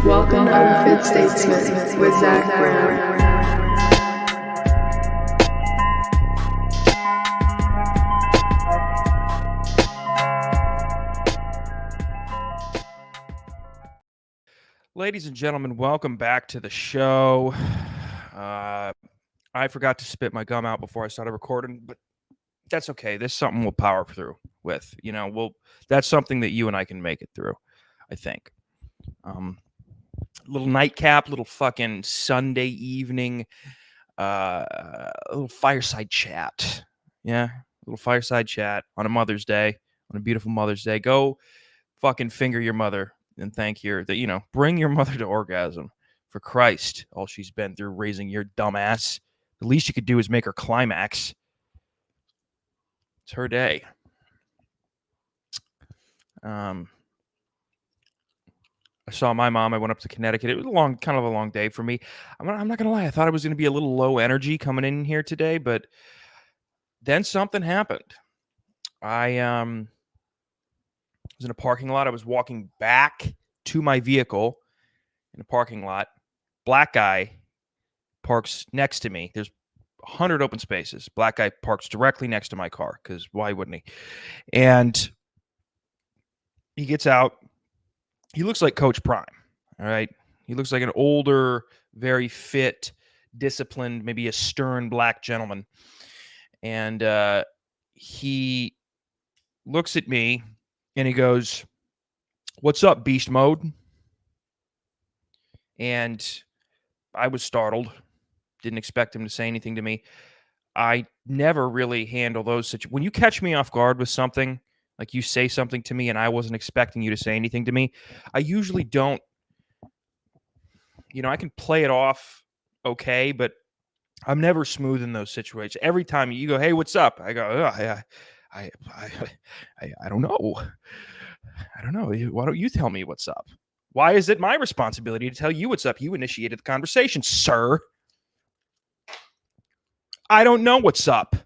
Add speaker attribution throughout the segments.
Speaker 1: Welcome to Unfit Statesman with Zach Brown.
Speaker 2: Ladies and gentlemen, welcome back to the show. I forgot to spit my gum out before I started recording, but that's okay. This is something we'll power through with. That's something that you and I can make it through, I think. Little nightcap, little fucking Sunday evening, little fireside chat. Yeah, little fireside chat on a Mother's Day, on a beautiful Mother's Day. Go fucking finger your mother and thank her that, bring your mother to orgasm. For Christ, all she's been through raising your dumb ass. The least you could do is make her climax. It's her day. I saw my mom. I went up to Connecticut. It was kind of a long day for me. I'm not gonna lie. I thought I was gonna be a little low energy coming in here today, but then something happened. I was in a parking lot. I was walking back to my vehicle in a parking lot. Black guy parks next to me. There's 100 open spaces. Black guy parks directly next to my car because why wouldn't he? And he gets out. He looks like Coach Prime. All right. He looks like an older, very fit, disciplined, maybe a stern black gentleman. And he looks at me and he goes, "What's up, beast mode?" And I was startled. Didn't expect him to say anything to me. I never really handle those situations. When you catch me off guard with something, like you say something to me and I wasn't expecting you to say anything to me, I usually don't, I can play it off okay, but I'm never smooth in those situations. Every time you go, "Hey, what's up?" I go, "Oh, I don't know. I don't know. Why don't you tell me what's up? Why is it my responsibility to tell you what's up? You initiated the conversation, sir. I don't know what's up.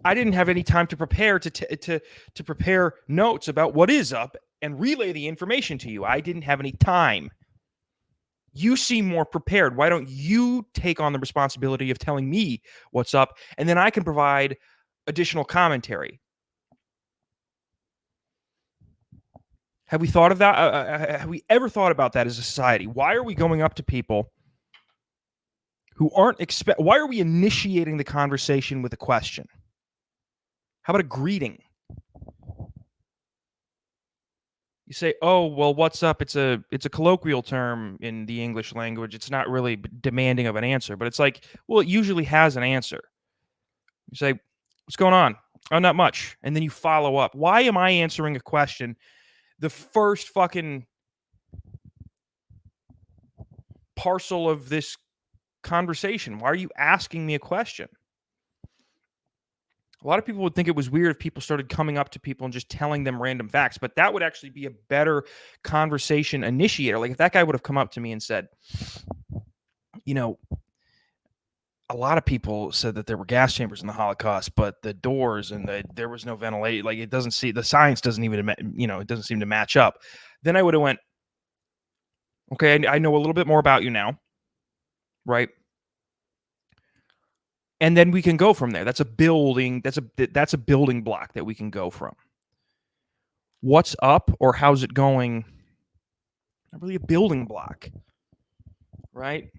Speaker 2: I didn't have any time to prepare to prepare notes about what is up and relay the information to you. I didn't have any time. You seem more prepared. Why don't you take on the responsibility of telling me what's up, and then I can provide additional commentary?" Have we thought of that? Have we ever thought about that as a society? Why are we going up to people who aren't why are we initiating the conversation with a question? How about a greeting? You say, "Oh, well, what's up?" It's a colloquial term in the English language. It's not really demanding of an answer, but it's like, well, it usually has an answer. You say, "What's going on?" "Oh, not much." And then you follow up. Why am I answering a question the first fucking parcel of this conversation? Why are you asking me a question? A lot of people would think it was weird if people started coming up to people and just telling them random facts, but that would actually be a better conversation initiator. Like if that guy would have come up to me and said, "A lot of people said that there were gas chambers in the Holocaust, but the doors and there was no ventilation. Like the science doesn't even, it doesn't seem to match up." Then I would have went, "Okay, I know a little bit more about you now, right?" And then we can go from there. That's a building block that we can go from. What's up or how's it going? Not really a building block, right?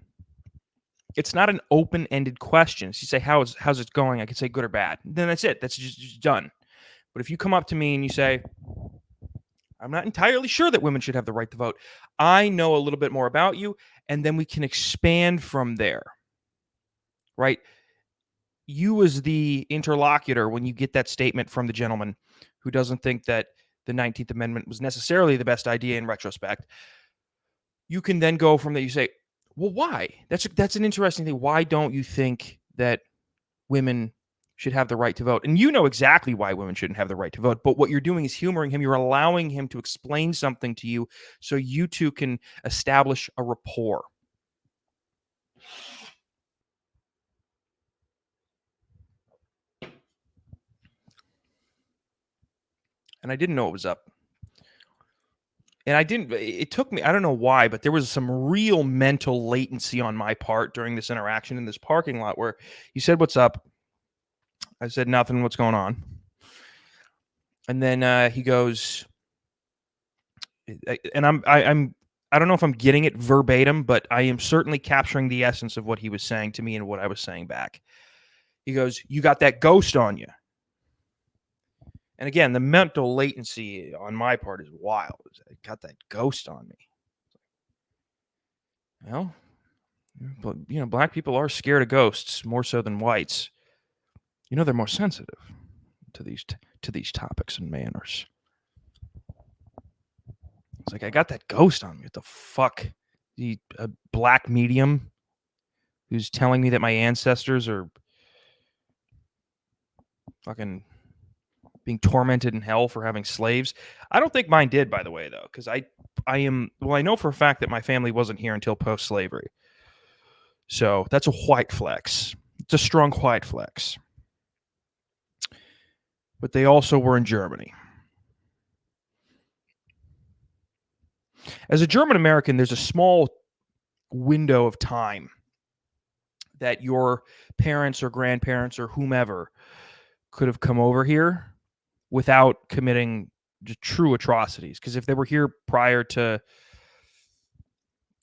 Speaker 2: It's not an open-ended question. So you say, how's it going? I could say good or bad. Then that's it. That's just done. But if you come up to me and you say, "I'm not entirely sure that women should have the right to vote. I know a little bit more about you," and then we can expand from there, right? You as the interlocutor, when you get that statement from the gentleman who doesn't think that the 19th Amendment was necessarily the best idea in retrospect, you can then go from there. You say, "Well, why? That's an interesting thing. Why don't you think that women should have the right to vote?" And you know exactly why women shouldn't have the right to vote. But what you're doing is humoring him. You're allowing him to explain something to you so you two can establish a rapport. And I didn't know it was up. And it took me, I don't know why, but there was some real mental latency on my part during this interaction in this parking lot where he said, "What's up?" I said, "Nothing. What's going on?" And then he goes, and I don't know if I'm getting it verbatim, but I am certainly capturing the essence of what he was saying to me and what I was saying back. He goes, "You got that ghost on you." And again, the mental latency on my part is wild. I got that ghost on me. Well, black people are scared of ghosts more so than whites. They're more sensitive to these topics and manners. It's like I got that ghost on me. What the fuck? A black medium who's telling me that my ancestors are fucking being tormented in hell for having slaves. I don't think mine did, by the way, though, because I know for a fact that my family wasn't here until post-slavery. So that's a white flex. It's a strong white flex. But they also were in Germany. As a German American, there's a small window of time that your parents or grandparents or whomever could have come over here without committing true atrocities. Because if they were here prior to,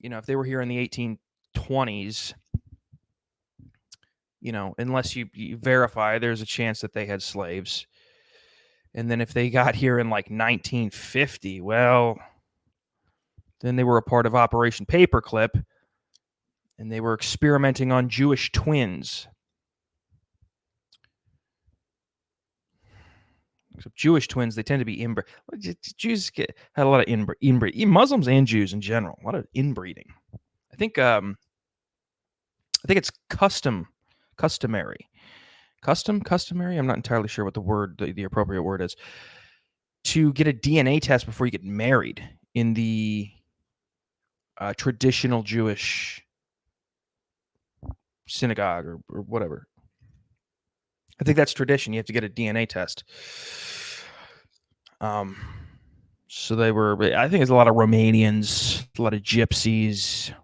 Speaker 2: if they were here in the 1820s, unless you verify, there's a chance that they had slaves. And then if they got here in like 1950, well, then they were a part of Operation Paperclip, and they were experimenting on Jewish twins. Except Jewish twins, they tend to be inbred. Jews had a lot of inbreed. Muslims and Jews in general, a lot of inbreeding. I think it's customary. Customary. I'm not entirely sure what the appropriate word is, to get a DNA test before you get married in the traditional Jewish synagogue or whatever. I think that's tradition. You have to get a DNA test. So they were, I think it's a lot of Romanians, a lot of gypsies.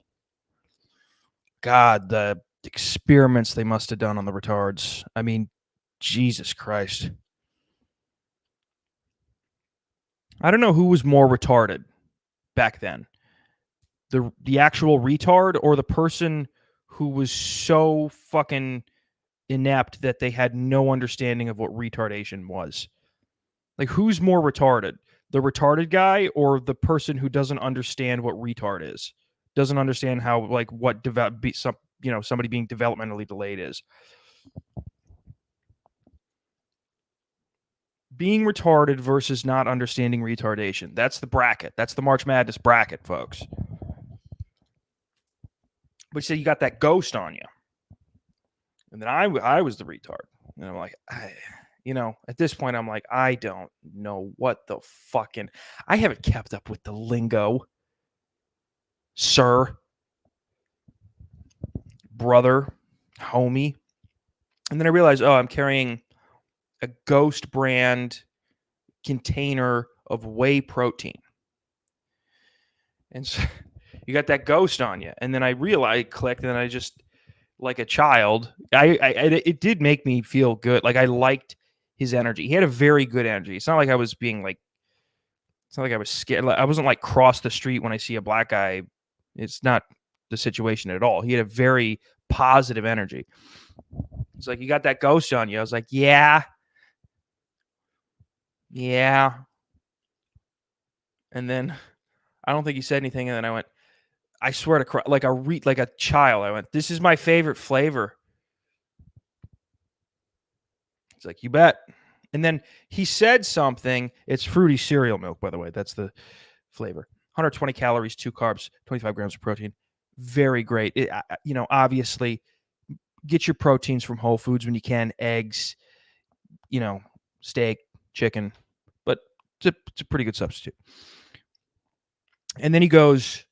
Speaker 2: God, the experiments they must have done on the retards. I mean, Jesus Christ. I don't know who was more retarded back then. The actual retard or the person who was so fucking inept that they had no understanding of what retardation was. Like, who's more retarded? The retarded guy or the person who doesn't understand what retard is? Doesn't understand how, like, what somebody being developmentally delayed is. Being retarded versus not understanding retardation. That's the bracket. That's the March Madness bracket, folks. But you say you got that ghost on you. And then I was the retard. And I'm like, at this point, I'm like, I don't know what the fucking... I haven't kept up with the lingo, sir, brother, homie. And then I realized, I'm carrying a Ghost brand container of whey protein. And so you got that ghost on you. And then I realized, clicked, and then I just, like a child, it did make me feel good. Like, I liked his energy. He had a very good energy. It's not like I was being like, it's not like I was scared. I wasn't like cross the street when I see a black guy. It's not the situation at all. He had a very positive energy. He's like, "You got that ghost on you." I was like, yeah. And then I don't think he said anything. And then I went, I swear to like a child. I went, "This is my favorite flavor." He's like, "You bet." And then he said something. It's fruity cereal milk, by the way. That's the flavor. 120 calories, 2 carbs, 25 grams of protein. Very great. Obviously, get your proteins from Whole Foods when you can. Eggs, steak, chicken. But it's a pretty good substitute. And then he goes,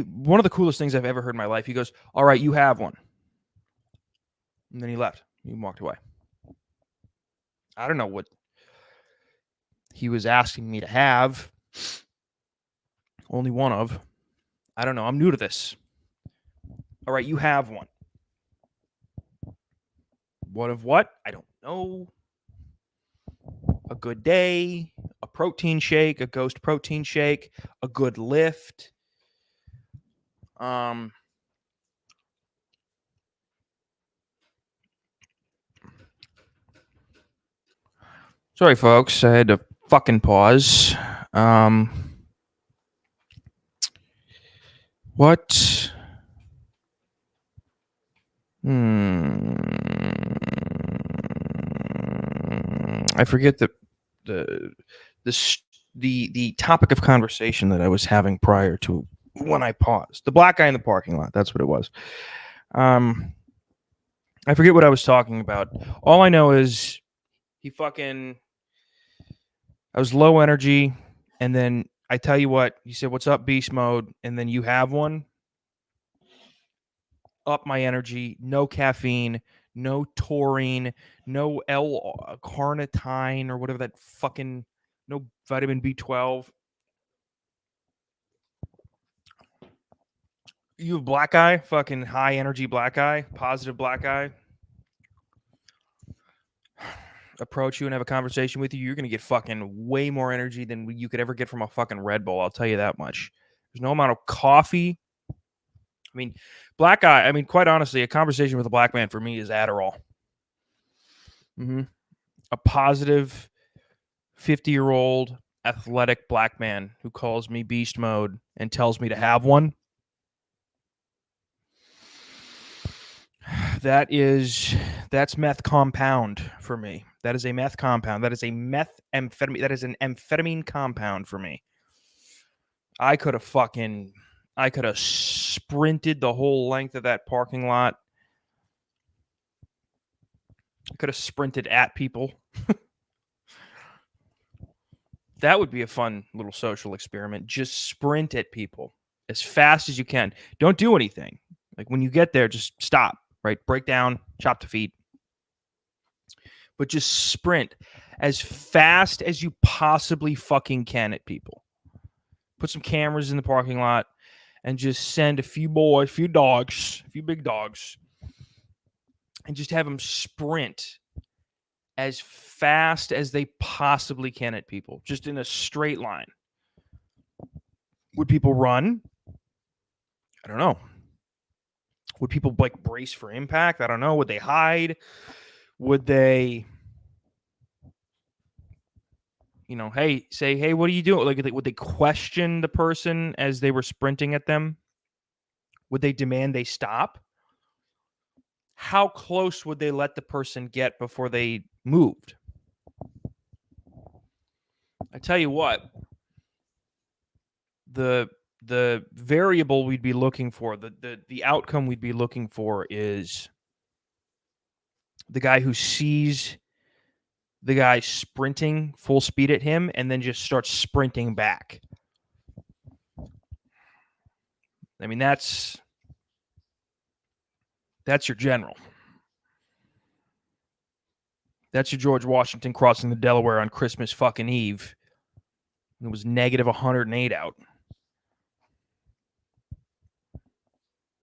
Speaker 2: one of the coolest things I've ever heard in my life. He goes, "All right, you have one." And then he left. He walked away. I don't know what he was asking me to have. Only one of. I don't know. I'm new to this. All right, you have one. One of what? I don't know. A good day, a protein shake, a Ghost protein shake, a good lift. Sorry, folks. I had to fucking pause. What? I forget the the topic of conversation that I was having prior to when I paused. The black guy in the parking lot. That's what it was. I forget what I was talking about. All I know is he fucking. I was low energy, and then I tell you what, he said, "What's up, beast mode?" And then you have one. Up my energy, no caffeine, no taurine, no L-carnitine or whatever that fucking, no vitamin B12. You have black eye, fucking high energy black eye, positive black eye. Approach you and have a conversation with you, you're gonna get fucking way more energy than you could ever get from a fucking Red Bull. I'll tell you that much. There's no amount of coffee. I mean, black eye. I mean, quite honestly, a conversation with a black man for me is Adderall. A positive 50-year-old athletic black man who calls me beast mode and tells me to have one. That's meth compound for me. That is a meth compound. That is a methamphetamine. That is an amphetamine compound for me. I could have sprinted the whole length of that parking lot. I could have sprinted at people. That would be a fun little social experiment. Just sprint at people as fast as you can. Don't do anything. Like when you get there, just stop, right? Break down, chop the feet. But just sprint as fast as you possibly fucking can at people. Put some cameras in the parking lot and just send a few boys, a few dogs, a few big dogs, and just have them sprint as fast as they possibly can at people, just in a straight line. Would people run? I don't know. Would people like brace for impact? I don't know. Would they hide? Would they, hey, what are you doing? Like, would they question the person as they were sprinting at them? Would they demand they stop? How close would they let the person get before they moved? I tell you what, the variable we'd be looking for, the outcome we'd be looking for is the guy who sees the guy sprinting full speed at him and then just starts sprinting back. I mean, that's your general. That's your George Washington crossing the Delaware on Christmas fucking Eve. It was negative 108 out.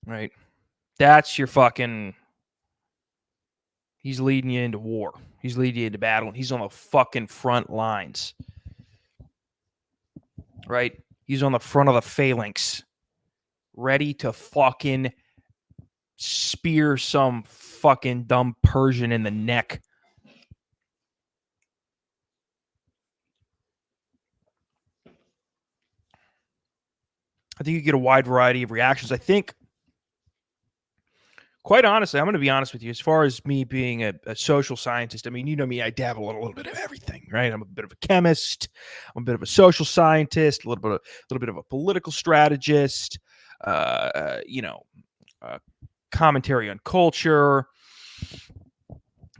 Speaker 2: Right? That's your fucking... He's leading you into war. He's leading you into battle. He's on the fucking front lines. Right? He's on the front of the phalanx. Ready to fucking spear some fucking dumb Persian in the neck. I think you get a wide variety of reactions. I think, quite honestly, I'm going to be honest with you. As far as me being a social scientist, I mean, you know me, I dabble in a little bit of everything, right? I'm a bit of a chemist. I'm a bit of a social scientist, a little bit of a political strategist, commentary on culture.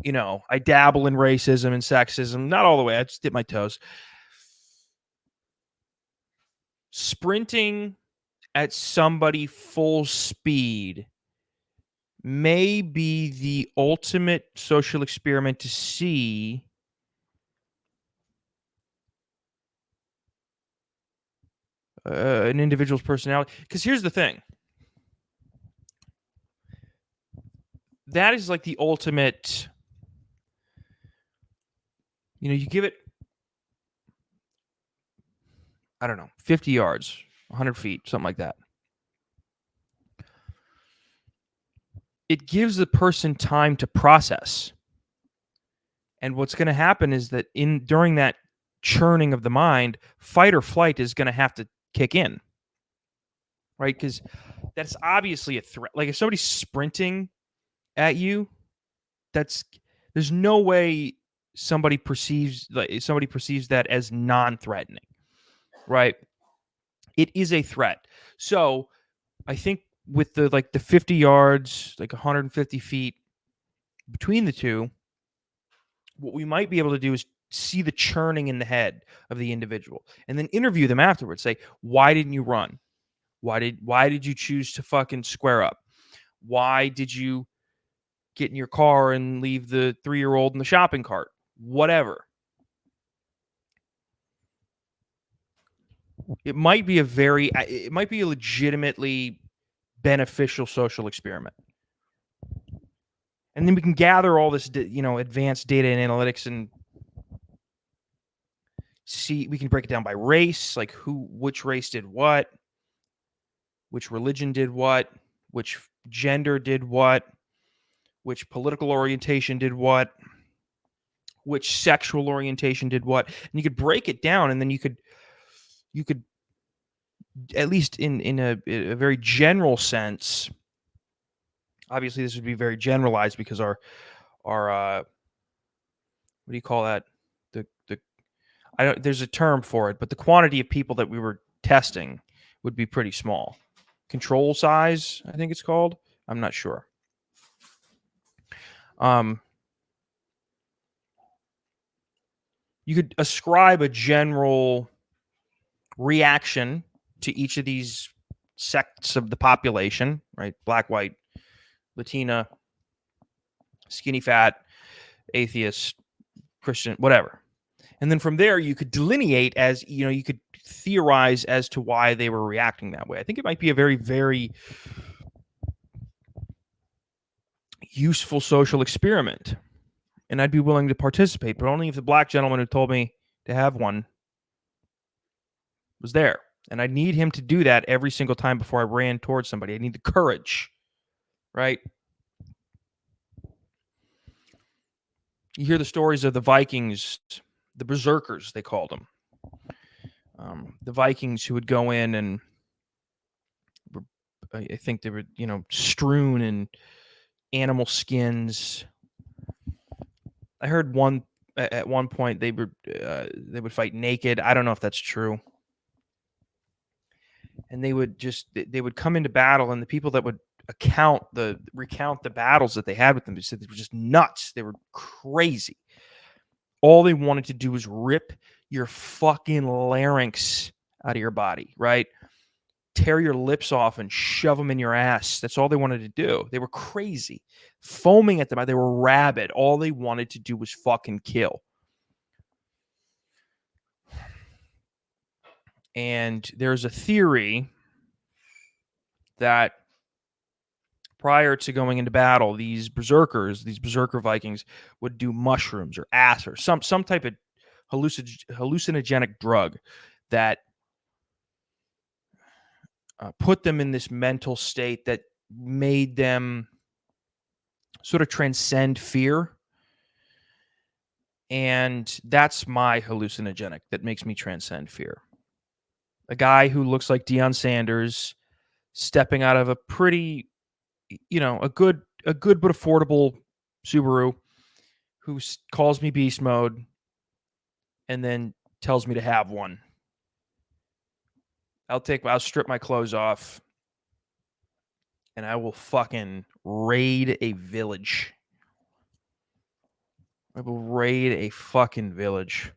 Speaker 2: I dabble in racism and sexism. Not all the way. I just dip my toes. Sprinting at somebody full speed may be the ultimate social experiment to see an individual's personality. Because here's the thing. That is like the ultimate, you give it, I don't know, 50 yards, 100 feet, something like that. It gives the person time to process. And what's going to happen is that during that churning of the mind, fight or flight is going to have to kick in, right? Because that's obviously a threat. Like if somebody's sprinting at you, there's no way somebody perceives that as non-threatening, right? It is a threat. So I think with the 50 yards, like 150 feet between the two, what we might be able to do is see the churning in the head of the individual and then interview them afterwards. Say, why didn't you run? Why did you choose to fucking square up? Why did you get in your car and leave the 3-year-old in the shopping cart? Whatever. It might be a legitimately beneficial social experiment. And then we can gather all this, advanced data and analytics and see, we can break it down by race, like which race did what, which religion did what, which gender did what, which political orientation did what, which sexual orientation did what. And you could break it down, and then you could at least in a very general sense, obviously this would be very generalized because our what do you call that? There's a term for it, but the quantity of people that we were testing would be pretty small. Control size, I think it's called. I'm not sure. You could ascribe a general reaction to each of these sects of the population, right? Black, white, Latina, skinny, fat, atheist, Christian, whatever. And then from there, you could delineate you could theorize as to why they were reacting that way. I think it might be a very, very useful social experiment. And I'd be willing to participate, but only if the black gentleman who told me to have one was there. And I need him to do that every single time before I ran towards somebody. I need the courage, right? You hear the stories of the Vikings, the berserkers, they called them. The Vikings who would go in and I think they were, strewn in animal skins. I heard at one point they would fight naked. I don't know if that's true. And they would come into battle, and the people that would recount the battles that they had with them, they said they were just nuts. They were crazy. All they wanted to do was rip your fucking larynx out of your body, right? Tear your lips off and shove them in your ass. That's all they wanted to do. They were crazy, foaming at them. They were rabid. All they wanted to do was fucking kill. And there's a theory that prior to going into battle, these berserker Vikings would do mushrooms or acid or some type of hallucinogenic drug that put them in this mental state that made them sort of transcend fear. And that's my hallucinogenic that makes me transcend fear. A guy who looks like Deion Sanders stepping out of a pretty, a good but affordable Subaru, who calls me beast mode and then tells me to have one. I'll strip my clothes off and I will fucking raid a village. I will raid a fucking village.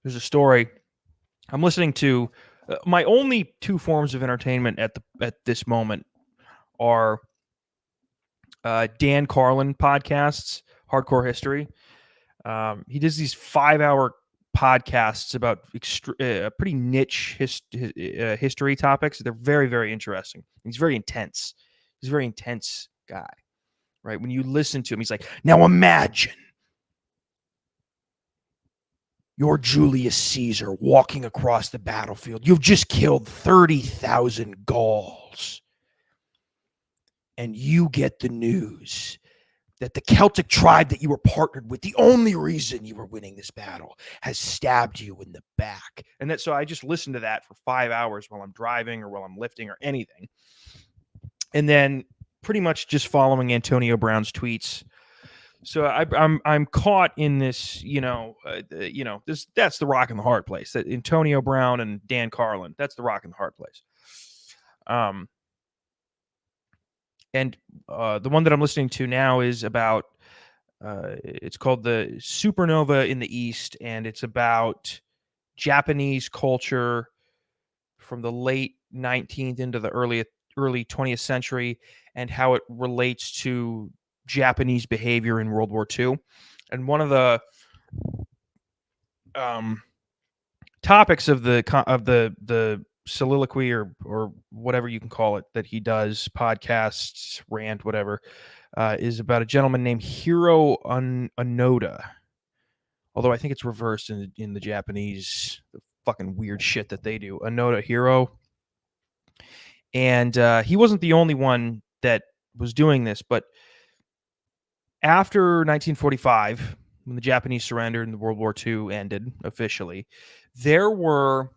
Speaker 2: There's a story. I'm listening to my only two forms of entertainment at this moment are Dan Carlin podcasts, Hardcore History. He does these 5-hour podcasts about pretty niche history topics. They're very, very interesting. He's very intense. He's a very intense guy, right? When you listen to him, he's like, now imagine you're Julius Caesar walking across the battlefield. You've just killed 30,000 Gauls. And you get the news that the Celtic tribe that you were partnered with, the only reason you were winning this battle, has stabbed you in the back. And so I just listened to that for 5 hours while I'm driving or while I'm lifting or anything. And then pretty much just following Antonio Brown's tweets. So I'm caught in this, that's the rock and the hard place. That Antonio Brown and Dan Carlin, that's the rock and the hard place. And the one that I'm listening to now is about, it's called The Supernova in the East, and it's about Japanese culture from the late 19th into the early 20th century and how it relates to Japanese behavior in World War II. And one of the topics of the soliloquy or whatever you can call it that he does, podcasts, rant, whatever, is about a gentleman named Hiro Onoda. Although I think it's reversed in the Japanese, the fucking weird shit that they do. Onoda Hiro. And he wasn't the only one that was doing this, but after 1945, when the Japanese surrendered and the World War II ended officially, there were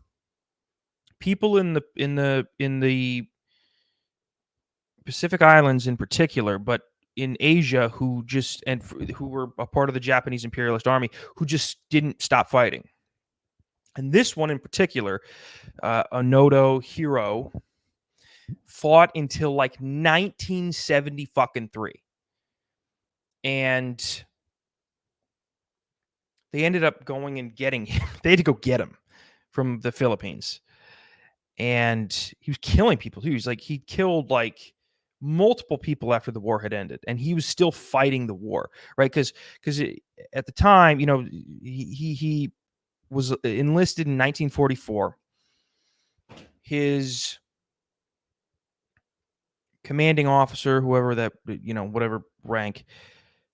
Speaker 2: people in the Pacific Islands in particular, but in Asia who were a part of the Japanese imperialist army who just didn't stop fighting. And this one in particular, Onoda Hiro, fought until like 1973. And they ended up going and getting him. They had to go get him from the Philippines. And he was killing people too. He killed like multiple people after the war had ended, and he was still fighting the war, right? Because at the time, he was enlisted in 1944. His commanding officer, whoever that, whatever rank,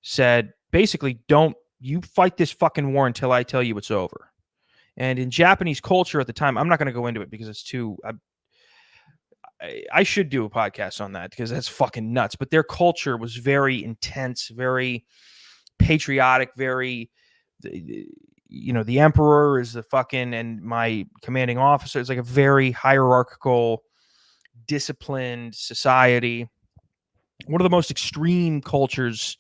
Speaker 2: said basically, don't you fight this fucking war until I tell you it's over. And in Japanese culture at the time, I'm not going to go into it because it's too. I should do a podcast on that because that's fucking nuts. But their culture was very intense, very patriotic, very, the emperor is the fucking, and my commanding officer is like a very hierarchical, disciplined society. One of the most extreme cultures,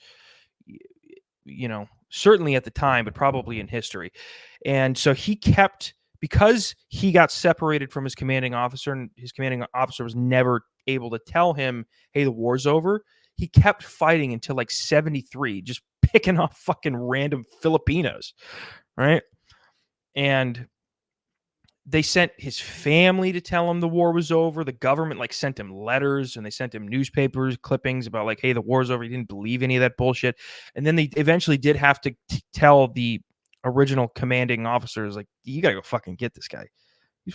Speaker 2: certainly at the time, but probably in history. And so because he got separated from his commanding officer, and his commanding officer was never able to tell him, hey, the war's over, he kept fighting until like 73, just picking off fucking random Filipinos, right? And they sent his family to tell him the war was over. The government sent him letters, and they sent him newspapers clippings about like, hey, the war's over. He didn't believe any of that bullshit. And then they eventually did have to tell the original commanding officers, like, you gotta go fucking get this guy. He's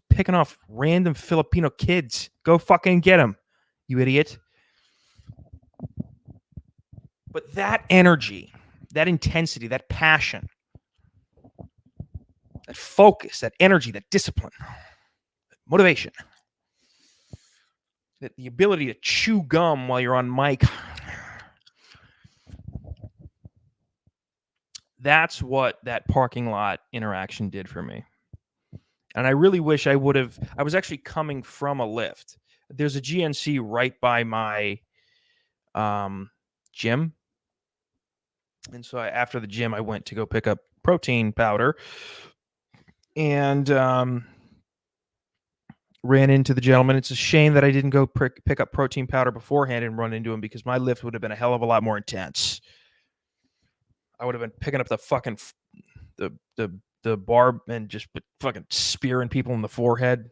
Speaker 2: picking off random Filipino kids. Go fucking get him, you idiot. But that energy, that intensity, that passion, that focus, that energy, that discipline, that motivation, that the ability to chew gum while you're on mic, that's what that parking lot interaction did for me. And I really wish I was actually coming from a lift. There's a GNC right by my gym. And so after the gym, I went to go pick up protein powder and ran into the gentleman. It's a shame that I didn't go pick up protein powder beforehand and run into him, because my lift would have been a hell of a lot more intense. I would have been picking up the fucking the bar and just fucking spearing people in the forehead.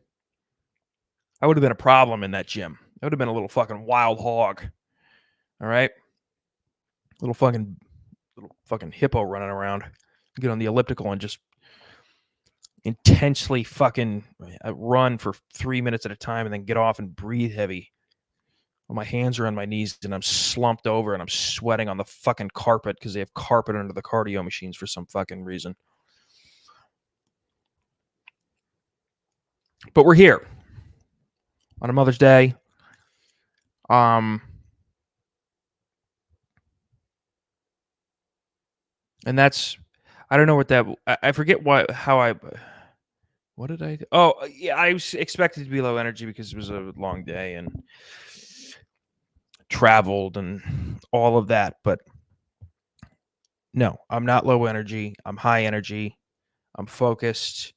Speaker 2: I would have been a problem in that gym. I would have been a little fucking wild hog. All right, little fucking hippo running around. get on the elliptical and just intensely fucking run for 3 minutes at a time and then get off and breathe heavy. Well, my hands are on my knees and I'm slumped over and I'm sweating on the fucking carpet because they have carpet under the cardio machines for some fucking reason. But we're here on a Mother's Day. And that's, I don't know what that, I forget what did I do? Oh, yeah, I was expected to be low energy because it was a long day and traveled and all of that. But no, I'm not low energy. I'm high energy. I'm focused.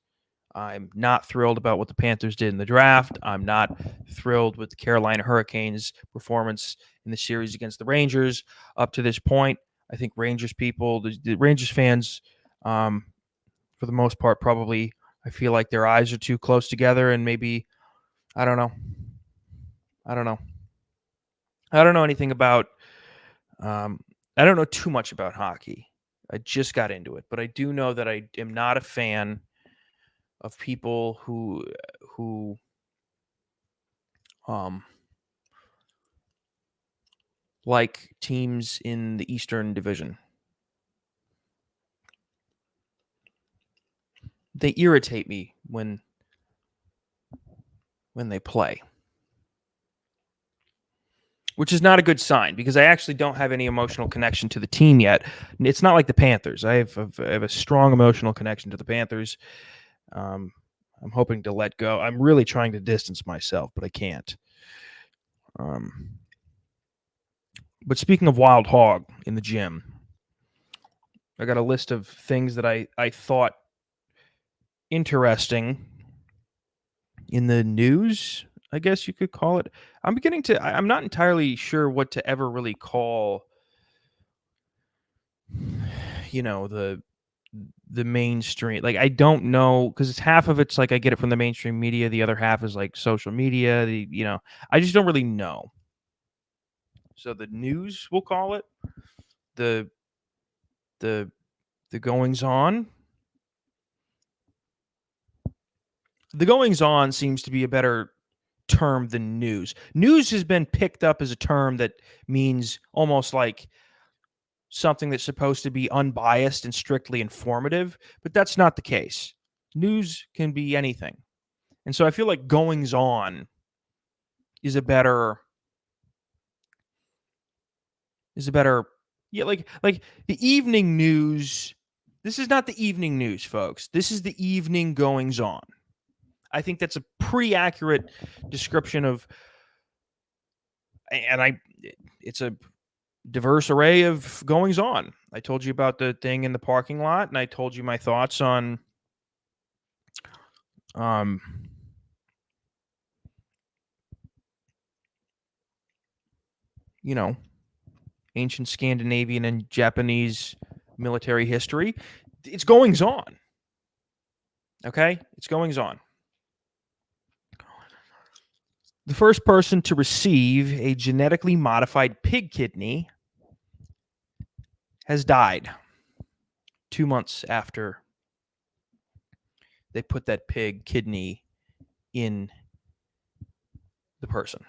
Speaker 2: I'm not thrilled about what the Panthers did in the draft. I'm not thrilled with the Carolina Hurricanes' performance in the series against the Rangers up to this point. I think Rangers people, the Rangers fans, for the most part, probably, I feel like their eyes are too close together and maybe, I don't know. I don't know anything about, I don't know too much about hockey. I just got into it, but I do know that I am not a fan of people who like teams in the Eastern Division. They irritate me when they play, which is not a good sign because I actually don't have any emotional connection to the team yet. It's not like the Panthers. I have a strong emotional connection to the Panthers. I'm hoping to let go. I'm really trying to distance myself, but I can't. But speaking of Wild Hog in the gym, I got a list of things that I thought interesting in the news, I guess you could call it. I'm not entirely sure what to ever really call, the mainstream. Like, I don't know, because it's half of it's like I get it from the mainstream media, the other half is like social media. I just don't really know. So the news, we'll call it, the goings on. The goings on seems to be a better term than news. News has been picked up as a term that means almost like something that's supposed to be unbiased and strictly informative, but that's not the case. News can be anything. And so I feel like goings on is a better yeah, like the evening news. This is not the evening news, folks. This is the evening goings on. I think that's a pretty accurate description of, and it's a diverse array of goings on. I told you about the thing in the parking lot, and I told you my thoughts on um ancient Scandinavian and Japanese military history. It's goings on. Okay? It's goings on. The first person to receive a genetically modified pig kidney has died 2 months after they put that pig kidney in the person.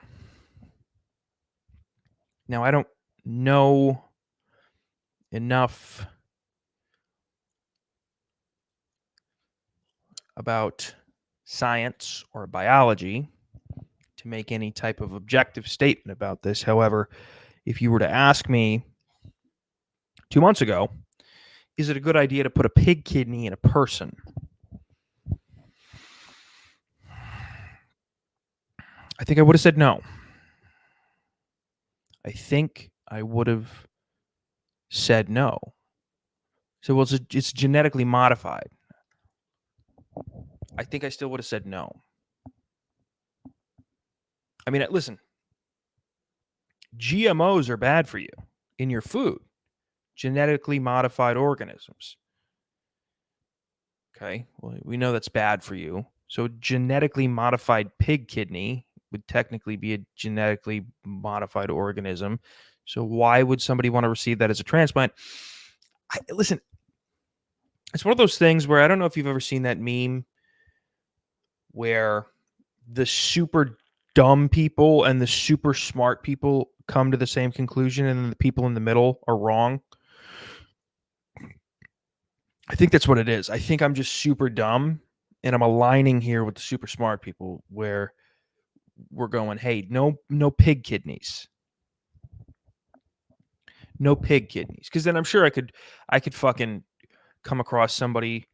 Speaker 2: Now, I don't know enough about science or biology to make any type of objective statement about this. However, if you were to ask me 2 months ago, is it a good idea to put a pig kidney in a person? I think I would have said no. I think I would have said no. So, well, it's genetically modified. I think I still would have said no. I mean, listen, GMOs are bad for you in your food, genetically modified organisms. Okay, well, we know that's bad for you. So, genetically modified pig kidney would technically be a genetically modified organism. So, why would somebody want to receive that as a transplant? Listen, It's one of those things where I don't know if you've ever seen that meme where the super dumb people and the super smart people come to the same conclusion and then the people in the middle are wrong. I think that's what it is. I think I'm just super dumb and I'm aligning here with the super smart people where we're going, hey, no pig kidneys. No pig kidneys. Because then I'm sure I could fucking come across somebody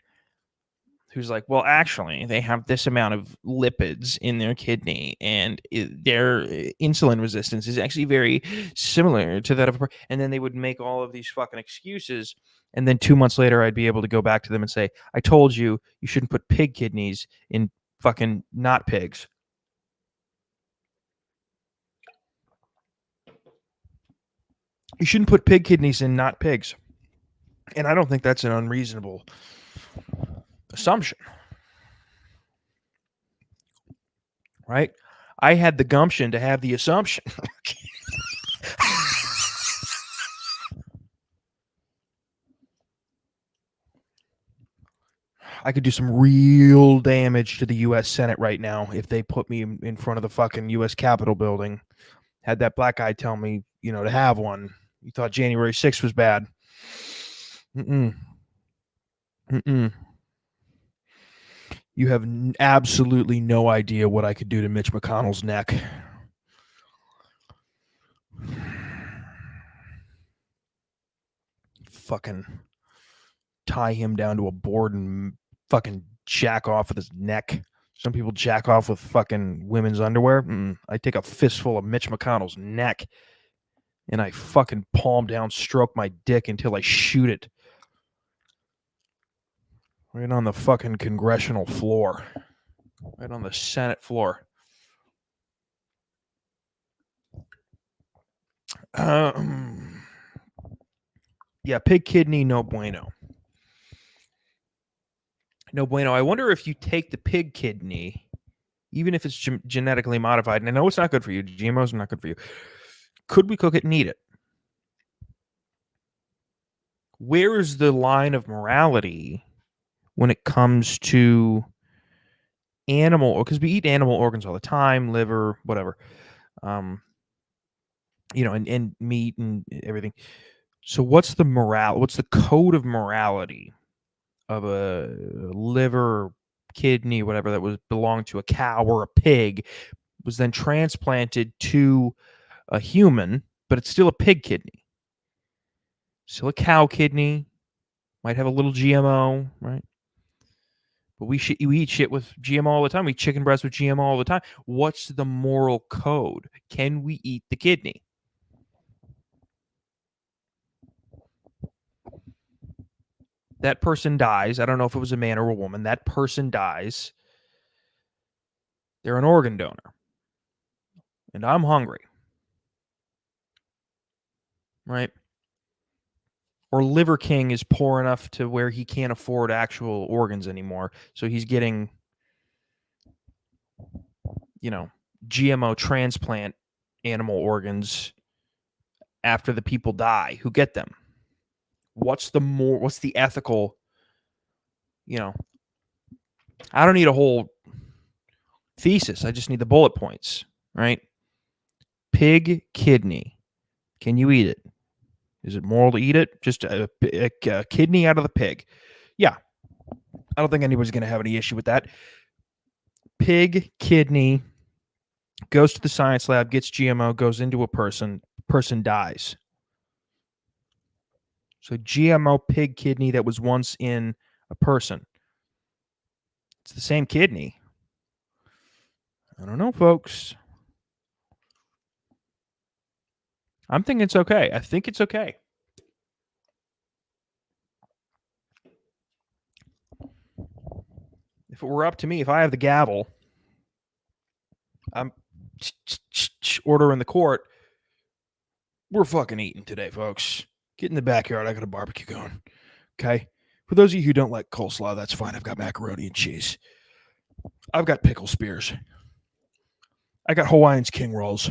Speaker 2: who's like, well, actually, they have this amount of lipids in their kidney, and their insulin resistance is actually very similar to that of a. And then they would make all of these fucking excuses, and then 2 months later, I'd be able to go back to them and say, I told you you shouldn't put pig kidneys in fucking not pigs. You shouldn't put pig kidneys in not pigs. And I don't think that's an unreasonable assumption. Right? I had the gumption to have the assumption. I could do some real damage to the U.S. Senate right now if they put me in front of the fucking U.S. Capitol building. Had that black guy tell me, to have one. You thought January 6th was bad. Mm-mm. Mm-mm. You have absolutely no idea what I could do to Mitch McConnell's neck. Fucking tie him down to a board and fucking jack off with his neck. Some people jack off with fucking women's underwear. I take a fistful of Mitch McConnell's neck and I fucking palm down, stroke my dick until I shoot it. Right on the fucking congressional floor. Right on the Senate floor. Yeah, pig kidney, no bueno. No bueno. I wonder if you take the pig kidney, even if it's genetically modified, and I know it's not good for you, GMOs are not good for you, could we cook it and eat it? Where is the line of morality when it comes to animal, because we eat animal organs all the time, liver, whatever, and meat and everything. So what's the morale? What's the code of morality of a liver, or kidney, whatever that was belonged to a cow or a pig, was then transplanted to a human, but it's still a pig kidney, still a cow kidney, might have a little GMO, right? But we eat shit with GMO all the time. We eat chicken breast with GMO all the time. What's the moral code? Can we eat the kidney? That person dies. I don't know if it was a man or a woman. That person dies. They're an organ donor. And I'm hungry. Right? Or Liver King is poor enough to where he can't afford actual organs anymore. So he's getting, GMO transplant animal organs after the people die who get them. What's the ethical, I don't need a whole thesis. I just need the bullet points, right? Pig kidney. Can you eat it? Is it moral to eat it? Just a kidney out of the pig. Yeah. I don't think anybody's going to have any issue with that. Pig kidney goes to the science lab, gets GMO, goes into a person dies. So GMO pig kidney that was once in a person. It's the same kidney. I don't know, folks. I'm thinking it's okay. I think it's okay. If it were up to me, if I have the gavel, I'm ordering the court. We're fucking eating today, folks. Get in the backyard. I got a barbecue going. Okay? For those of you who don't like coleslaw, that's fine. I've got macaroni and cheese. I've got pickle spears. I got Hawaiian's king rolls.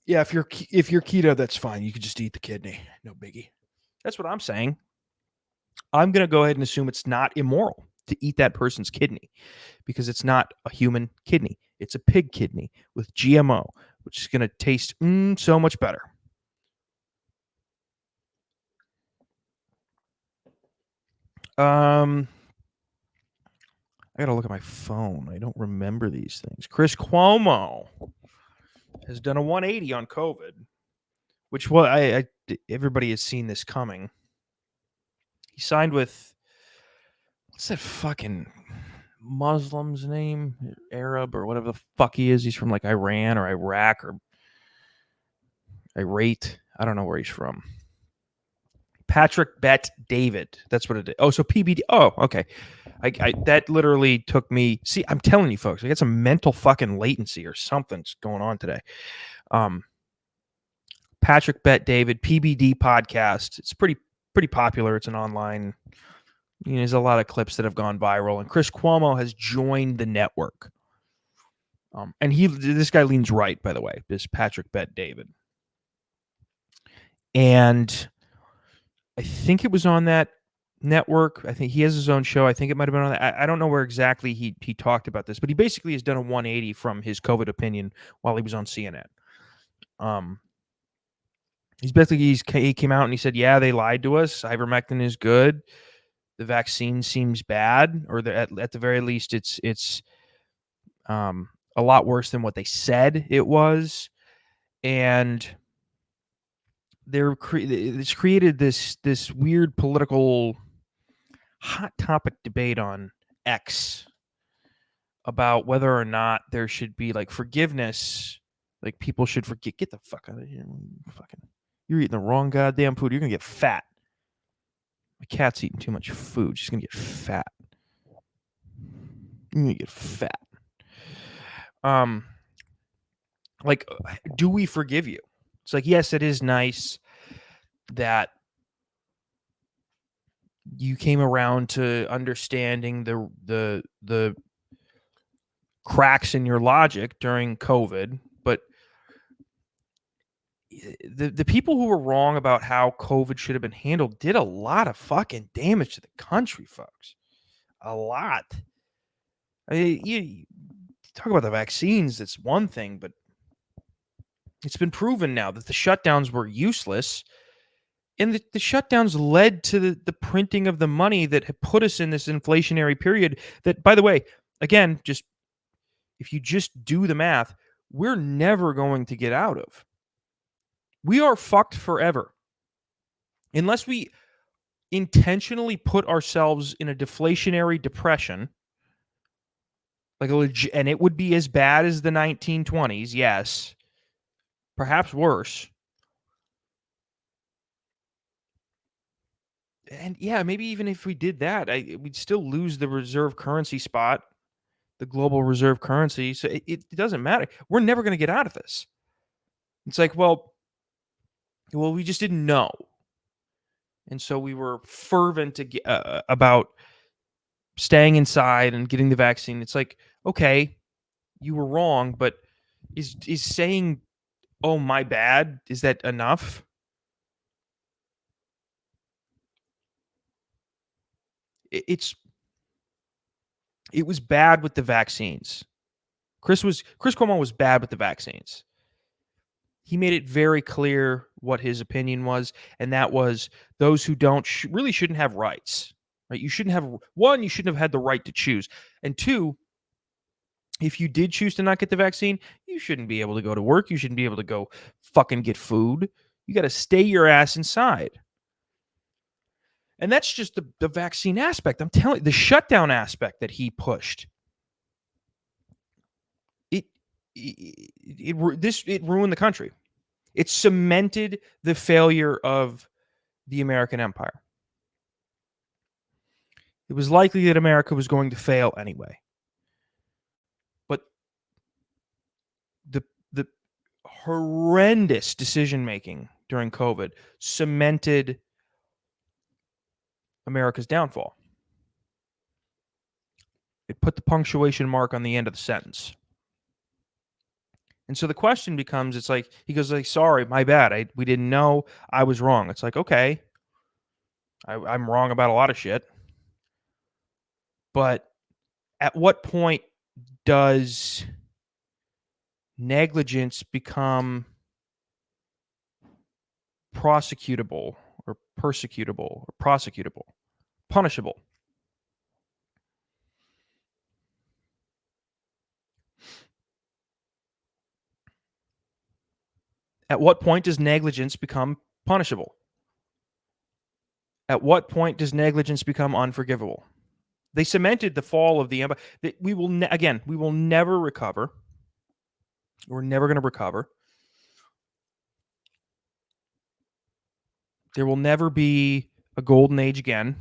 Speaker 2: Yeah, if you're keto, that's fine. You can just eat the kidney. No biggie. That's what I'm saying. I'm going to go ahead and assume it's not immoral to eat that person's kidney because it's not a human kidney. It's a pig kidney with GMO, which is going to taste so much better. I got to look at my phone. I don't remember these things. Chris Cuomo has done a 180 on COVID, which everybody has seen this coming. He signed with, what's that fucking Muslim's name? Arab or whatever the fuck he is. He's from like Iran or Iraq or Irate. I don't know where he's from. Patrick Bet David. That's what it is. Oh, so PBD. Oh, okay. I that literally took me. See, I'm telling you, folks, I got some mental fucking latency or something's going on today. Patrick Bet David PBD podcast. It's pretty popular. It's an online. There's a lot of clips that have gone viral, and Chris Cuomo has joined the network. And this guy leans right, by the way. This Patrick Bet David, and I think it was on that network. I think he has his own show. I think it might have been on that. I don't know where exactly he talked about this, but he basically has done a 180 from his COVID opinion while he was on CNN. He came out and he said, yeah, they lied to us. Ivermectin is good. The vaccine seems bad, or at the very least, it's a lot worse than what they said it was. And it's created this weird political hot topic debate on X about whether or not there should be like forgiveness, like people should forget. Get the fuck out of here! You're eating the wrong goddamn food. You're gonna get fat. My cat's eating too much food. She's gonna get fat. You're gonna get fat. Like, do we forgive you? It's like, yes, it is nice that you came around to understanding the cracks in your logic during COVID, but the people who were wrong about how COVID should have been handled did a lot of fucking damage to the country, folks. A lot. I mean, you talk about the vaccines, that's one thing, but it's been proven now that the shutdowns were useless. And the shutdowns led to the printing of the money that had put us in this inflationary period that, by the way, again, just if you just do the math, we're never going to get out of. We are fucked forever. Unless we intentionally put ourselves in a deflationary depression, and it would be as bad as the 1920s, yes, perhaps worse. And yeah, maybe even if we did that, we'd still lose the reserve currency spot, the global reserve currency. So it doesn't matter. We're never going to get out of this. It's like, well, we just didn't know. And so we were fervent about staying inside and getting the vaccine. It's like, okay, you were wrong, but is saying, oh, my bad, is that enough? It was bad with the vaccines. Chris Cuomo was bad with the vaccines. He made it very clear what his opinion was, and that was those who don't really shouldn't have rights. Right? You shouldn't have you shouldn't have had the right to choose, and two, if you did choose to not get the vaccine, you shouldn't be able to go to work. You shouldn't be able to go fucking get food. You got to stay your ass inside. And that's just the vaccine aspect. I'm telling you, the shutdown aspect that he pushed. It ruined the country. It cemented the failure of the American empire. It was likely that America was going to fail anyway. But the horrendous decision making during COVID cemented America's downfall. It put the punctuation mark on the end of the sentence. And so the question becomes, it's like, he goes like, sorry, my bad. We didn't know, I was wrong. It's like, okay, I'm wrong about a lot of shit. But at what point does negligence become prosecutable or persecutable or prosecutable, punishable? At what point does negligence become punishable? At what point does negligence become unforgivable? They cemented the fall of the empire. We will again, we will never recover. We're never going to recover. There will never be a golden age again.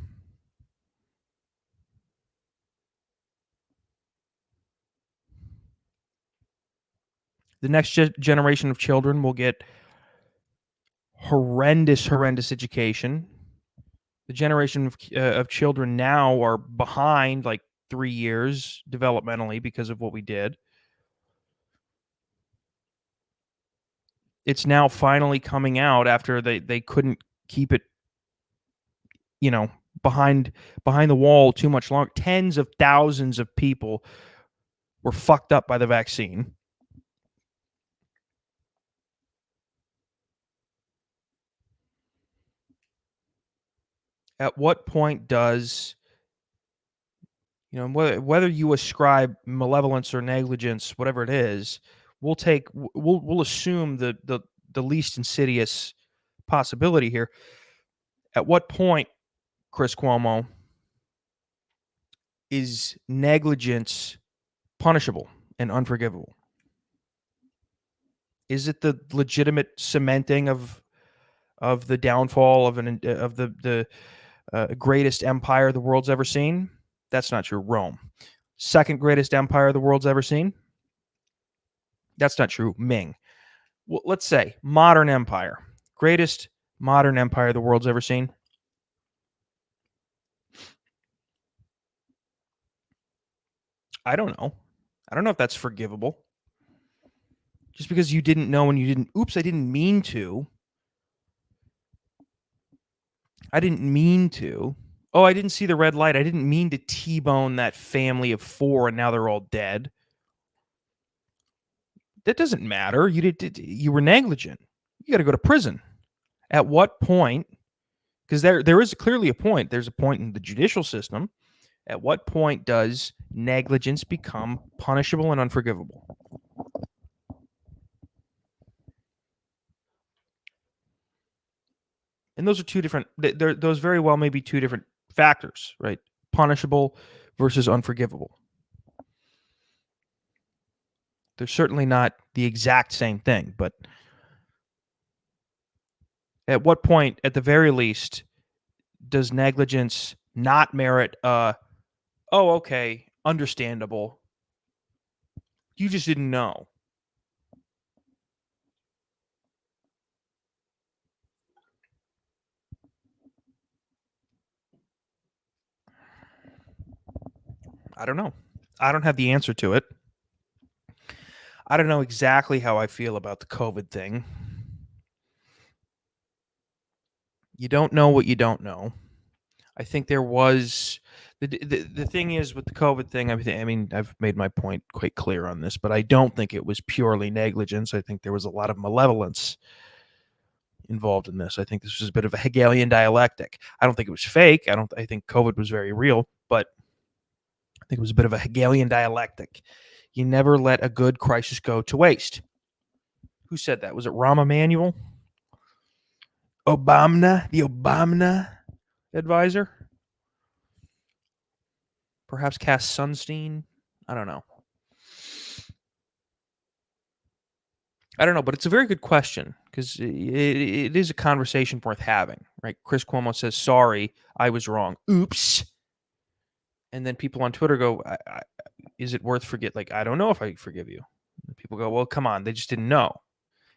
Speaker 2: The next generation of children will get horrendous education. The generation of children now are behind like 3 years developmentally because of what we did. It's now finally coming out after they couldn't keep it, behind the wall too much longer. Tens of thousands of people were fucked up by the vaccine. At what point does, whether you ascribe malevolence or negligence, whatever it is, we'll assume the least insidious possibility here. At what point, Chris Cuomo, is negligence punishable and unforgivable? Is it the legitimate cementing of the downfall of the greatest empire the world's ever seen? That's not true. Rome. Second greatest empire the world's ever seen? That's not true. Ming. Well, let's say modern empire. Greatest modern empire the world's ever seen? I don't know. I don't know if that's forgivable. Just because you didn't know and you didn't, oops, I didn't mean to. I didn't mean to. Oh, I didn't see the red light. I didn't mean to T-bone that family of 4 and now they're all dead. That doesn't matter. You were negligent. You got to go to prison. At what point? Because there is clearly a point. There's a point in the judicial system. At what point does negligence become punishable and unforgivable? And those are two different. Those very well may be two different factors, right? Punishable versus unforgivable. They're certainly not the exact same thing, but at what point, at the very least, does negligence not merit oh, okay, understandable. You just didn't know. I don't know. I don't have the answer to it. I don't know exactly how I feel about the COVID thing. You don't know what you don't know. I think there was the thing is with the COVID thing. I mean, I've made my point quite clear on this, but I don't think it was purely negligence. I think there was a lot of malevolence involved in this. I think this was a bit of a Hegelian dialectic. I don't think it was fake. I think COVID was very real, but I think it was a bit of a Hegelian dialectic. You never let a good crisis go to waste. Who said that? Was it Rahm Emanuel? Obama, the Obama advisor? Perhaps Cass Sunstein? I don't know. But it's a very good question because it is a conversation worth having, right? Chris Cuomo says, sorry, I was wrong. Oops. And then people on Twitter go, is it worth forget? Like, I don't know if I forgive you. And people go, well, come on. They just didn't know.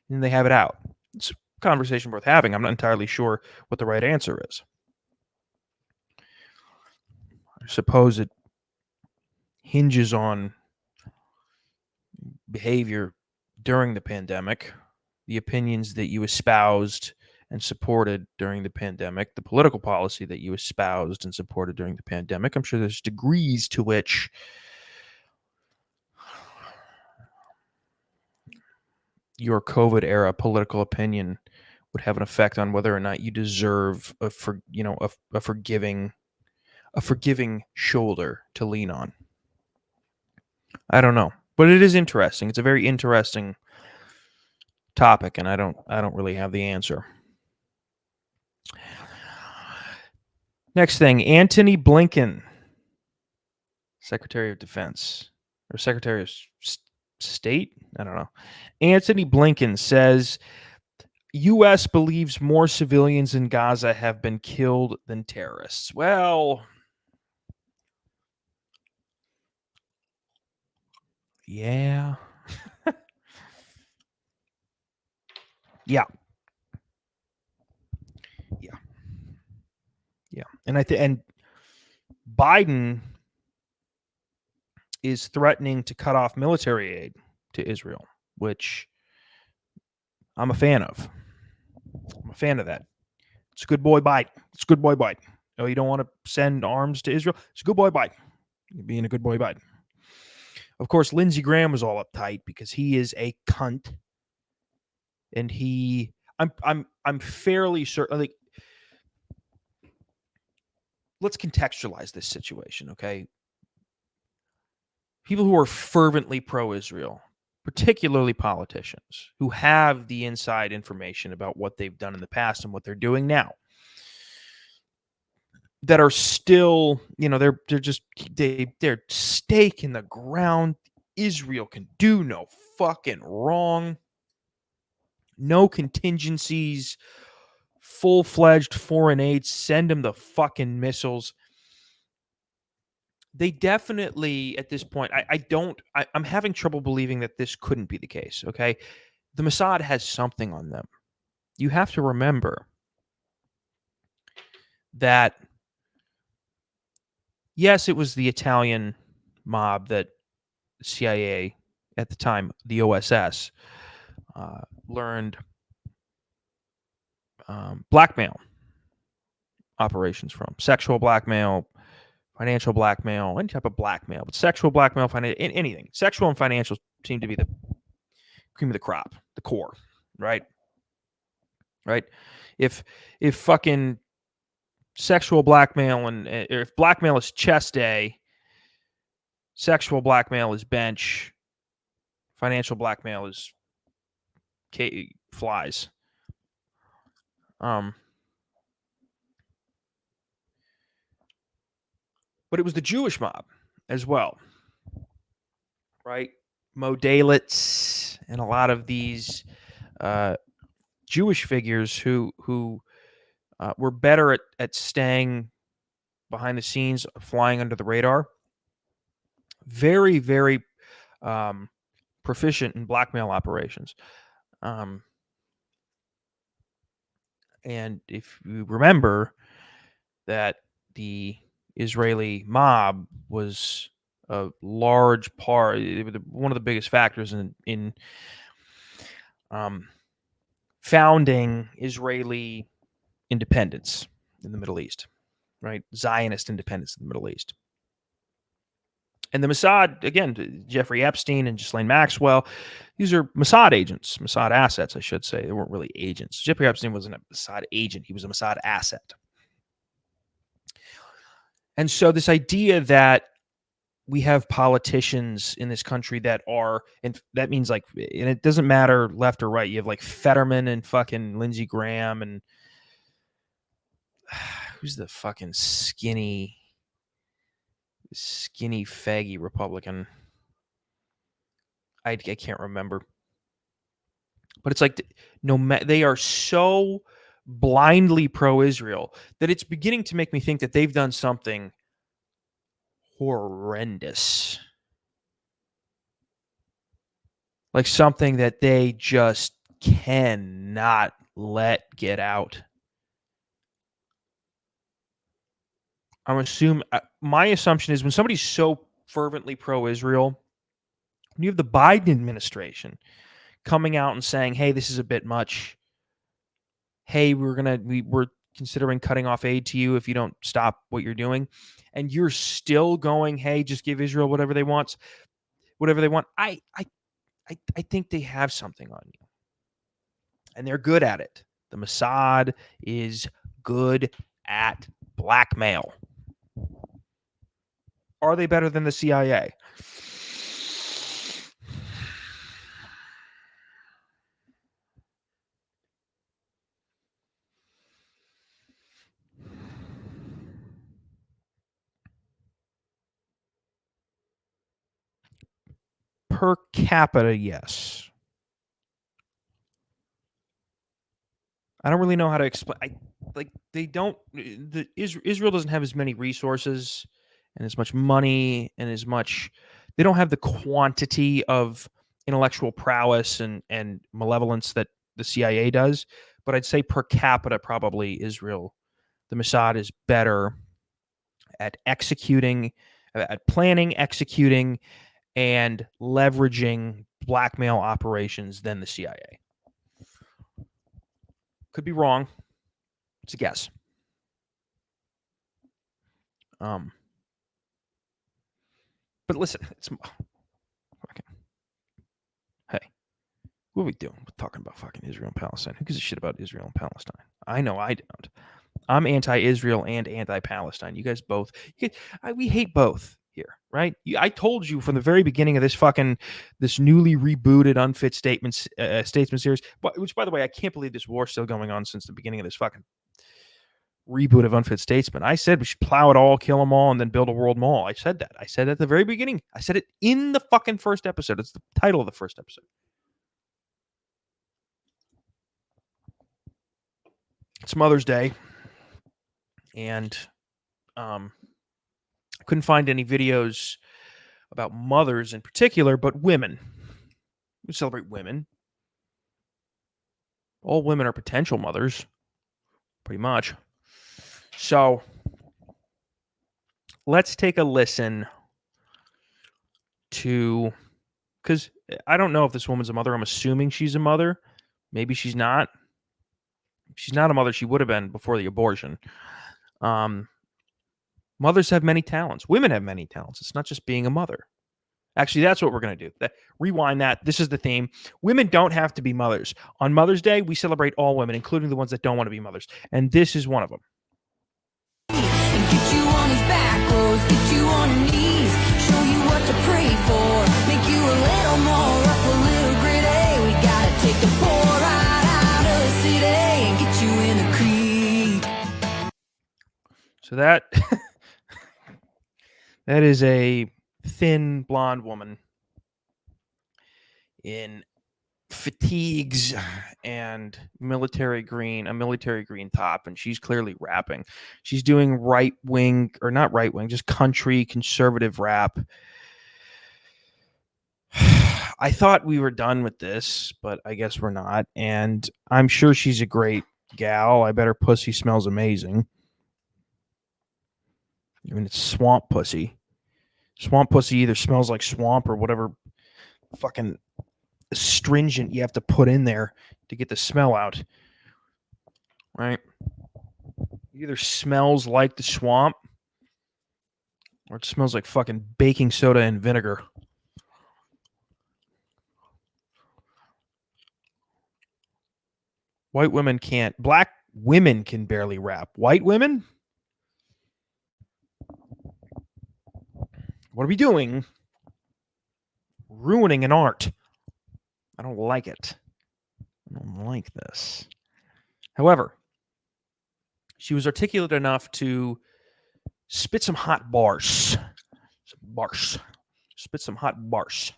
Speaker 2: And they have it out. It's a conversation worth having. I'm not entirely sure what the right answer is. I suppose it hinges on behavior during the pandemic, the opinions that you espoused and supported during the pandemic, the political policy that you espoused and supported during the pandemic. I'm sure there's degrees to which your COVID era political opinion would have an effect on whether or not you deserve a forgiving shoulder to lean on. I don't know, but it is interesting. It's a very interesting topic, and I don't really have the answer. Next thing, Antony Blinken, Secretary of Defense or Secretary of State, I don't know. Antony Blinken says U.S. believes more civilians in Gaza have been killed than terrorists. Well, yeah. Yeah. Yeah. Yeah. And and Biden is threatening to cut off military aid to Israel, which I'm a fan of. I'm a fan of that. It's a good boy Biden. It's a good boy Biden. Oh, you don't want to send arms to Israel? It's a good boy Biden. You're being a good boy Biden. Of course, Lindsey Graham was all uptight because he is a cunt, and I'm fairly certain. Like, let's contextualize this situation, okay? People who are fervently pro-Israel, particularly politicians who have the inside information about what they've done in the past and what they're doing now, that are still, they're stake in the ground. Israel can do no fucking wrong. No contingencies, full-fledged foreign aid, send them the fucking missiles. They definitely, at this point, I'm having trouble believing that this couldn't be the case, okay? The Mossad has something on them. You have to remember that, yes, it was the Italian mob that CIA at the time, the OSS, learned blackmail operations from. Sexual blackmail, financial blackmail, any type of blackmail, but sexual blackmail, anything. Sexual and financial seem to be the cream of the crop, the core, right? Right? If fucking sexual blackmail and if blackmail is chest day, sexual blackmail is bench, financial blackmail is flies. But it was the Jewish mob as well, right? Mo Dalitz and a lot of these Jewish figures who were better at staying behind the scenes, flying under the radar. Very, very proficient in blackmail operations. And if you remember that the Israeli mob was a large part, one of the biggest factors in founding Israeli independence in the Middle East, right? Zionist independence in the Middle East. And the Mossad, again, Jeffrey Epstein and Ghislaine Maxwell, these are Mossad agents, Mossad assets, I should say. They weren't really agents. Jeffrey Epstein wasn't a Mossad agent. He was a Mossad asset. And so this idea that we have politicians in this country that are, and that means like, and it doesn't matter left or right. You have like Fetterman and fucking Lindsey Graham and who's the fucking skinny faggy Republican? I can't remember. But it's like they are so blindly pro-Israel that it's beginning to make me think that they've done something horrendous. Like something that they just cannot let get out. My assumption is when somebody's so fervently pro-Israel, when you have the Biden administration coming out and saying, hey, this is a bit much. hey, we're considering cutting off aid to you if you don't stop what you're doing, and you're still going, hey, just give Israel whatever they want. I think they have something on you, and they're good at it. The Mossad is good at blackmail. Are they better than the CIA? Per capita, yes. I don't really know how to explain. They don't. Israel doesn't have as many resources and as much money and as much. They don't have the quantity of intellectual prowess and malevolence that the CIA does. But I'd say per capita, probably Israel, the Mossad is better at executing, at planning, executing, and leveraging blackmail operations than the CIA. Could be wrong. It's a guess. But listen, it's fucking. Hey, what are we doing? We're talking about fucking Israel and Palestine. Who gives a shit about Israel and Palestine? I know I don't. I'm anti-Israel and anti-Palestine. You guys both. We hate both here, right? I told you from the very beginning of this newly rebooted Unfit Statesman series. Which, by the way, I can't believe this war's still going on since the beginning of this fucking reboot of Unfit Statesman. I said we should plow it all, kill them all, and then build a world mall. I said that. I said at the very beginning. I said it in the fucking first episode. It's the title of the first episode. It's Mother's Day, and I couldn't find any videos about mothers in particular, but women. We celebrate women. All women are potential mothers, pretty much. So let's take a listen to, because I don't know if this woman's a mother. I'm assuming she's a mother. Maybe she's not. If she's not a mother, she would have been before the abortion. Mothers have many talents. Women have many talents. It's not just being a mother. Actually, that's what we're going to do. Rewind that. This is the theme. Women don't have to be mothers. On Mother's Day, we celebrate all women, including the ones that don't want to be mothers. And this is one of them.
Speaker 3: Get you on his back roads, get you on your knees, show you what to pray for, make you a little more rough, a little gritty. We gotta take the poor right out of the city and get you in the creek.
Speaker 2: So that is a thin blonde woman in fatigues and a military green top, and she's clearly rapping. She's doing right wing, or not right wing, just country conservative rap. I thought we were done with this, but I guess we're not. And I'm sure she's a great gal. I bet her pussy smells amazing. I mean, it's swamp pussy. Swamp pussy either smells like swamp or whatever fucking astringent you have to put in there to get the smell out. Right? It either smells like the swamp or it smells like fucking baking soda and vinegar. White women can't. Black women can barely rap. White women? What are we doing? Ruining an art. I don't like it. I don't like this. However, she was articulate enough to spit some hot bars. Spit some hot bars.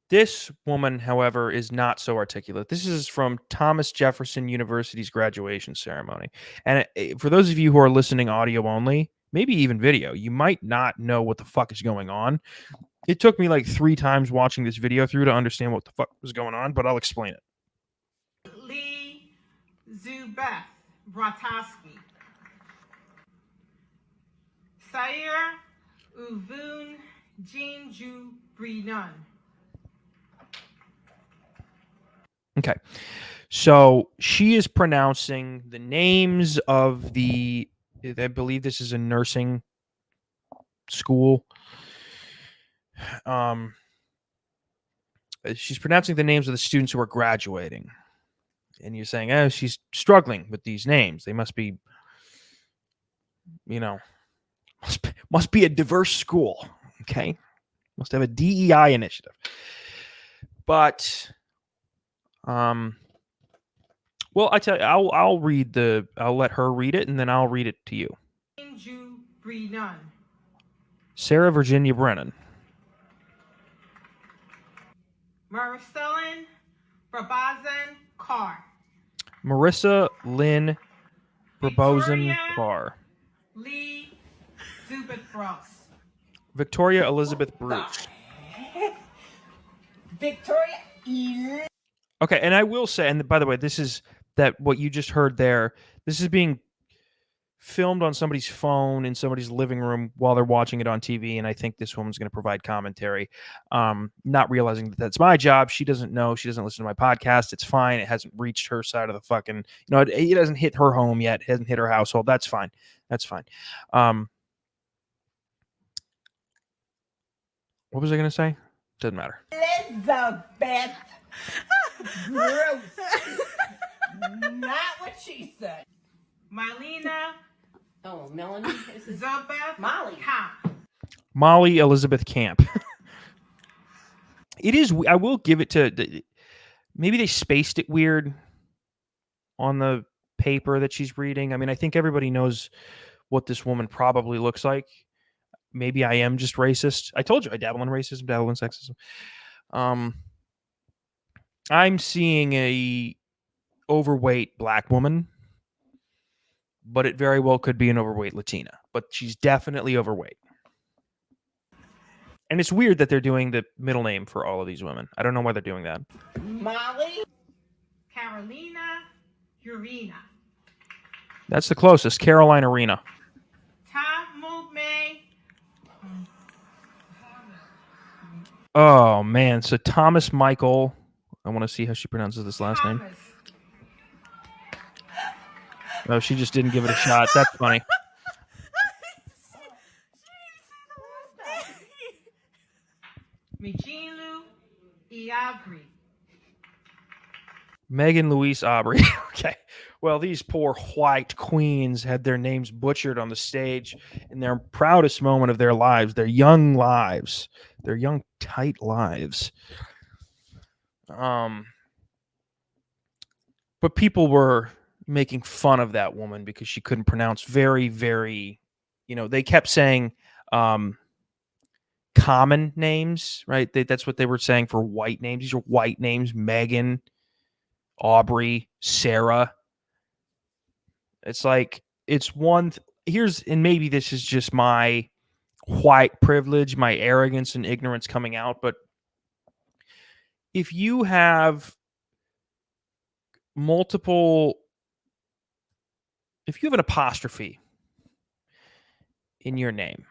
Speaker 2: This woman, however, is not so articulate. This is from Thomas Jefferson University's graduation ceremony. And for those of you who are listening audio only, maybe even video, you might not know what the fuck is going on. It took me like 3 times watching this video through to understand what the fuck was going on, but I'll explain it.
Speaker 4: Lee Zubeth Brataski. Sair Uvun Jinju Brinan.
Speaker 2: Okay. So she is pronouncing the names of I believe this is a nursing school. She's pronouncing the names of the students who are graduating. And you're saying, oh, she's struggling with these names. They must be, must be a diverse school. Okay. Must have a DEI initiative. But, well, I tell you, I'll let her read it, and then I'll read it to you.
Speaker 4: Ju Brennan.
Speaker 2: Sarah Virginia Brennan.
Speaker 4: Marcelin Brabazan Carr.
Speaker 2: Marissa Lynn Barbosan
Speaker 4: Victoria
Speaker 2: Carr.
Speaker 4: Lee Zubith Ross.
Speaker 2: Victoria Elizabeth Bruce.
Speaker 5: Victoria.
Speaker 2: Okay, and I will say, and by the way, this is what you just heard there. This is being filmed on somebody's phone in somebody's living room while they're watching it on TV, and I think this woman's going to provide commentary, not realizing that that's my job. She doesn't know. She doesn't listen to my podcast. It's fine. It hasn't reached her side of the fucking, it hasn't hit her home yet. It hasn't hit her household. That's fine. That's fine. What was I going to say? Doesn't matter.
Speaker 5: Elizabeth Bruce. Not what she said.
Speaker 4: Marlena
Speaker 5: Oh, Melanie. This is
Speaker 4: Zubeth
Speaker 5: Molly.
Speaker 4: Camp.
Speaker 2: Molly Elizabeth Camp. It is. I will give it to. Maybe they spaced it weird on the paper that she's reading. I mean, I think everybody knows what this woman probably looks like. Maybe I am just racist. I told you I dabble in racism, dabble in sexism. I'm seeing a overweight black woman, but it very well could be an overweight Latina. But she's definitely overweight. And it's weird that they're doing the middle name for all of these women. I don't know why they're doing that.
Speaker 5: Molly.
Speaker 4: Carolina Urena.
Speaker 2: That's the closest. Caroline Arena.
Speaker 4: Tamume
Speaker 2: Oh, man. So Thomas Michael. I want to see how she pronounces this last name.
Speaker 4: Thomas.
Speaker 2: Oh, she just didn't give it a shot. That's funny.
Speaker 4: Mijinlu Iagri.
Speaker 2: Megan Louise Aubrey. Okay. Well, these poor white queens had their names butchered on the stage in their proudest moment of their lives, their young lives, their young, tight lives. But people were making fun of that woman because she couldn't pronounce very, very, they kept saying common names, right? That's what they were saying for white names. These are white names: Megan, Aubrey, Sarah. It's like, it's one. And maybe this is just my white privilege, my arrogance and ignorance coming out, but if you have if you have an apostrophe in your name,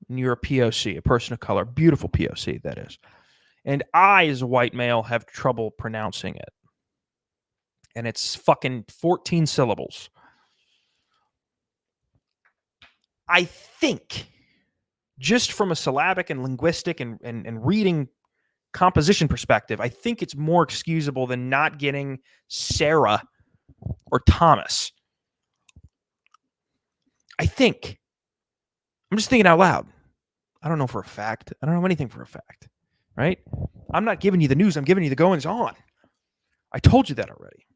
Speaker 2: and you're a POC, a person of color, beautiful POC, that is, and I, as a white male, have trouble pronouncing it, and it's fucking 14 syllables, I think, just from a syllabic and linguistic and reading composition perspective, I think it's more excusable than not getting Sarah or Thomas. I think. I'm just thinking out loud. I don't know for a fact. I don't know anything for a fact, right? I'm not giving you the news. I'm giving you the goings on. I told you that already.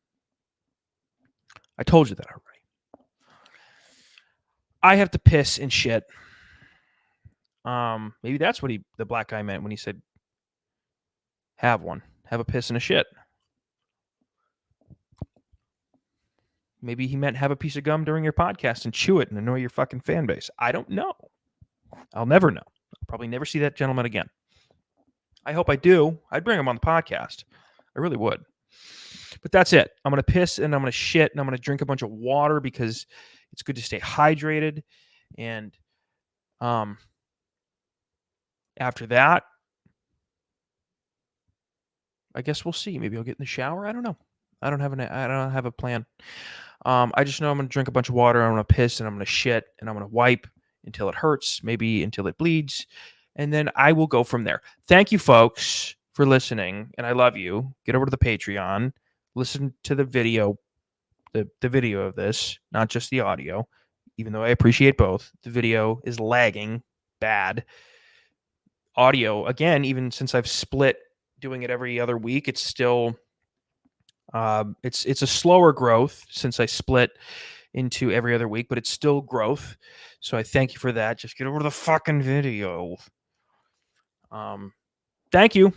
Speaker 2: I have to piss and shit. Maybe that's what the black guy meant when he said, have one. Have a piss and a shit. Maybe he meant have a piece of gum during your podcast and chew it and annoy your fucking fan base. I don't know. I'll never know. I'll probably never see that gentleman again. I hope I do. I'd bring him on the podcast. I really would. But that's it. I'm going to piss and I'm going to shit and I'm going to drink a bunch of water because it's good to stay hydrated. And after that, I guess we'll see. Maybe I'll get in the shower. I don't know. I don't have a plan. I just know I'm gonna drink a bunch of water. I'm gonna piss and I'm gonna shit and I'm gonna wipe until it hurts, maybe until it bleeds, and then I will go from there. Thank you, folks, for listening, and I love you. Get over to the Patreon, listen to the video, the video of this, not just the audio. Even though I appreciate both, the video is lagging bad. Audio, again, even since I've split doing it every other week, it's still it's a slower growth since I split into every other week, but it's still growth. So I thank you for that. Just get over to the fucking video. Thank you.